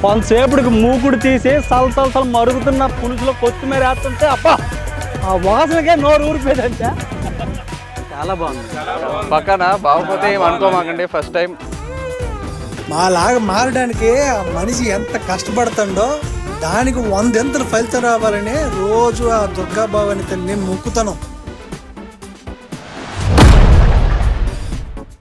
కొంతసేపటికి మూకుడు తీసి సలసలసలు మరుగుతున్న పులుసులో కొత్తిమీర వేస్తుంటే అబ్బా ఆ వాసనకే నోరు ఊరిపోయిందంటే చాలా బాగుంది. పక్కన బాగోపోతే ఏం అనుకోమాకండి. ఫస్ట్ టైం మాలాగా మారడానికి ఆ మనిషి ఎంత కష్టపడుతుండో దానికి 100 ఫలితం రావాలని రోజు ఆ దుర్గా భవాని తల్లిని మొక్కుతాను.